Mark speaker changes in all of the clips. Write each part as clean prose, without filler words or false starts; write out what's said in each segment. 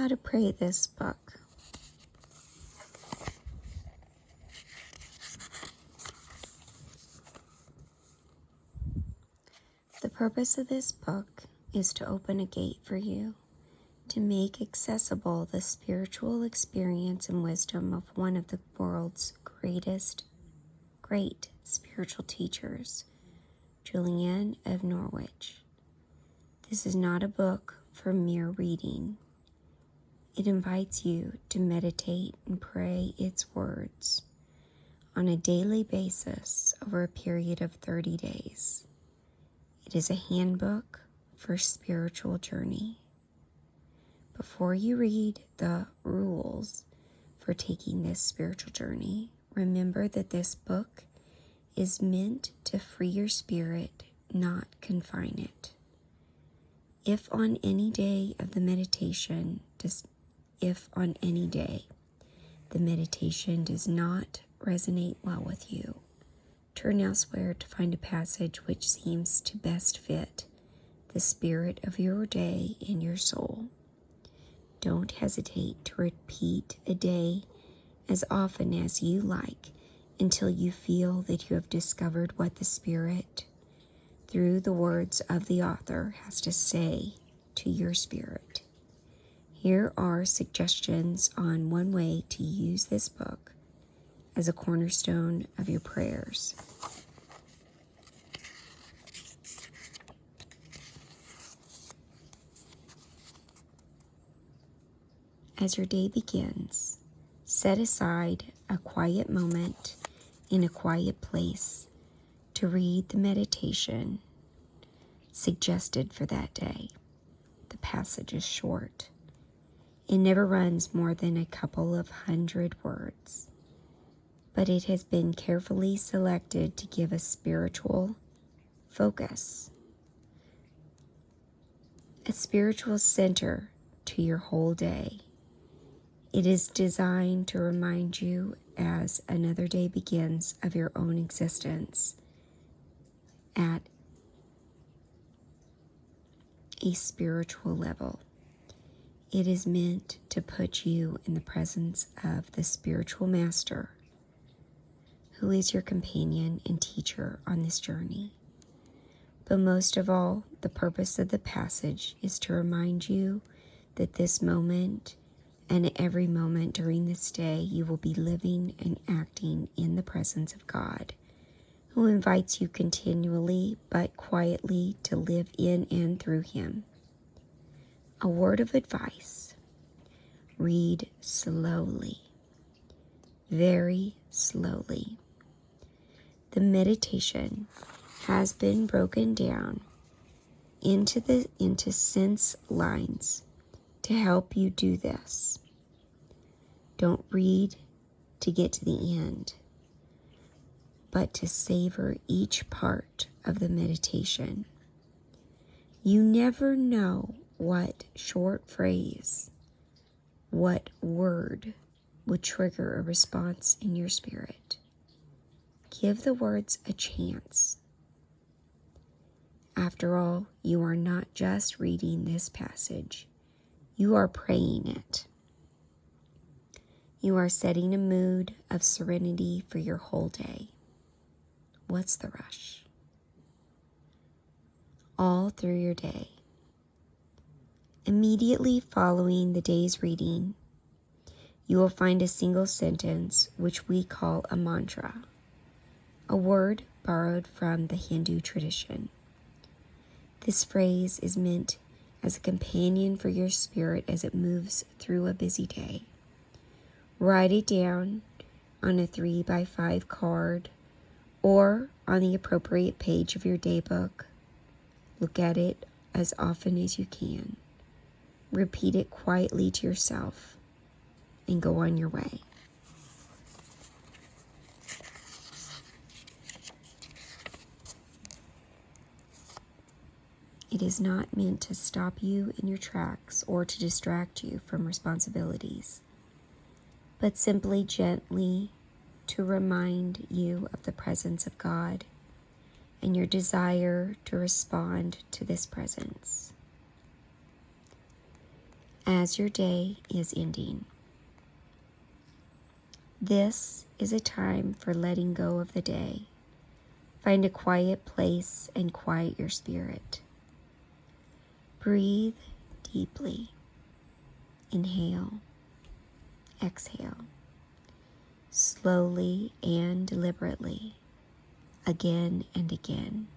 Speaker 1: how to pray this book. The purpose of this book is to open a gate for you, to make accessible the spiritual experience and wisdom of one of the world's great spiritual teachers, Julian of Norwich. This is not a book for mere reading. It invites you to meditate and pray its words on a daily basis over a period of 30 days. It is a handbook for spiritual journey. Before you read the rules for taking this spiritual journey, remember that this book is meant to free your spirit, not confine it. If on any day the meditation does not resonate well with you, turn elsewhere to find a passage which seems to best fit the spirit of your day and your soul. Don't hesitate to repeat a day as often as you like until you feel that you have discovered what the Spirit, through the words of the author, has to say to your spirit. Here are suggestions on one way to use this book as a cornerstone of your prayers. As your day begins, set aside a quiet moment in a quiet place to read the meditation suggested for that day. The passage is short. It never runs more than a couple of 100 words, but it has been carefully selected to give a spiritual focus, a spiritual center to your whole day. It is designed to remind you as another day begins of your own existence at a spiritual level. It is meant to put you in the presence of the spiritual master who is your companion and teacher on this journey. But most of all, the purpose of the passage is to remind you that this moment and every moment during this day you will be living and acting in the presence of God, who invites you continually but quietly to live in and through Him. A word of advice: read slowly, very slowly. The meditation has been broken down into sense lines to help you do this. Don't read to get to the end, but to savor each part of the meditation. You never know what short phrase, what word would trigger a response in your spirit. Give the words a chance. After all, you are not just reading this passage. You are praying it. You are setting a mood of serenity for your whole day. What's the rush? All through your day. Immediately following the day's reading, you will find a single sentence which we call a mantra, a word borrowed from the Hindu tradition. This phrase is meant as a companion for your spirit as it moves through a busy day. Write it down on a 3x5 card or on the appropriate page of your daybook. Look at it as often as you can. Repeat it quietly to yourself and go on your way. It is not meant to stop you in your tracks or to distract you from responsibilities, but simply gently to remind you of the presence of God and your desire to respond to this presence. as your day is ending. This is a time for letting go of the day. Find a quiet place and quiet your spirit. Breathe deeply. Inhale. Exhale. Slowly and deliberately. Again and again.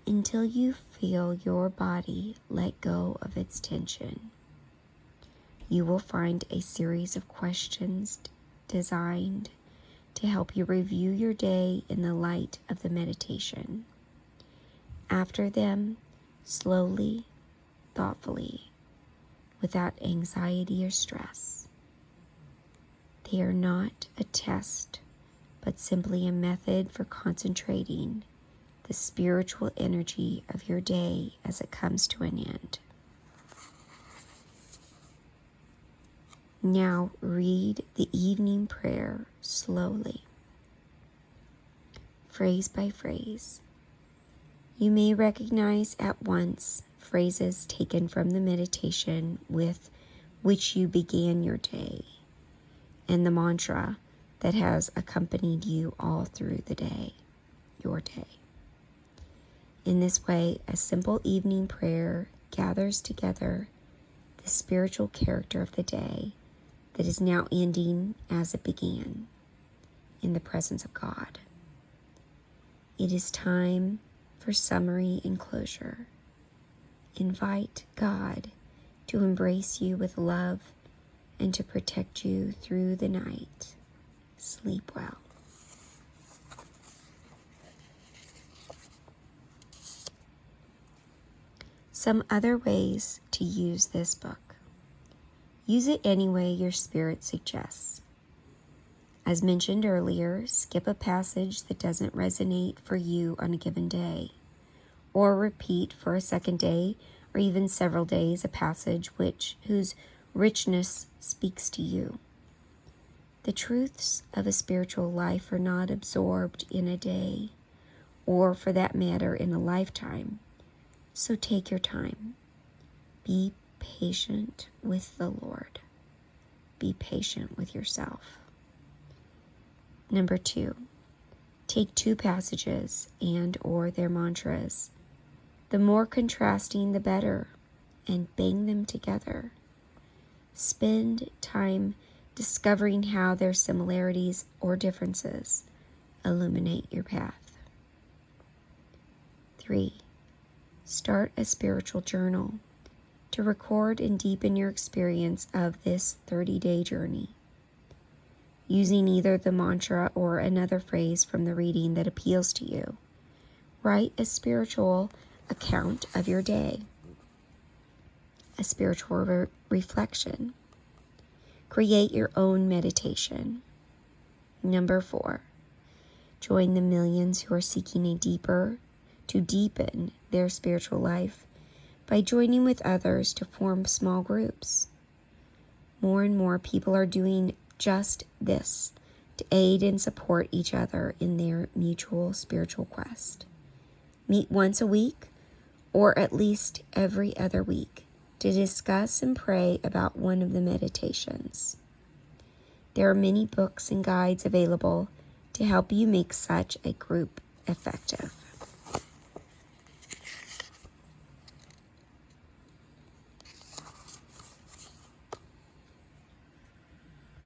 Speaker 1: Until you feel your body let go of its tension. You will find a series of questions designed to help you review your day in the light of the meditation. After them, slowly, thoughtfully, without anxiety or stress. They are not a test, but simply a method for concentrating the spiritual energy of your day as it comes to an end. Now read the evening prayer slowly, phrase by phrase. You may recognize at once phrases taken from the meditation with which you began your day, and the mantra that has accompanied you all through the day, your day. In this way, a simple evening prayer gathers together the spiritual character of the day that is now ending as it began, in the presence of God. It is time for summary and closure. Invite God to embrace you with love and to protect you through the night. Sleep well. Some other ways to use this book. Use it any way your spirit suggests. As mentioned earlier, skip a passage that doesn't resonate for you on a given day, or repeat for a second day or even several days a passage whose richness speaks to you. The truths of a spiritual life are not absorbed in a day, or for that matter in a lifetime. So take your time. Be patient with the Lord. Be patient with yourself. Number 2, take 2 passages and or their mantras. The more contrasting, the better, and bang them together. Spend time discovering how their similarities or differences illuminate your path. 3, start a spiritual journal to record and deepen your experience of this 30-day journey. Using either the mantra or another phrase from the reading that appeals to you, write a spiritual account of your day, a spiritual reflection. Create your own meditation. Number 4, join the millions who are seeking to deepen their spiritual life by joining with others to form small groups. More and more people are doing just this to aid and support each other in their mutual spiritual quest. Meet once a week or at least every other week to discuss and pray about one of the meditations. There are many books and guides available to help you make such a group effective.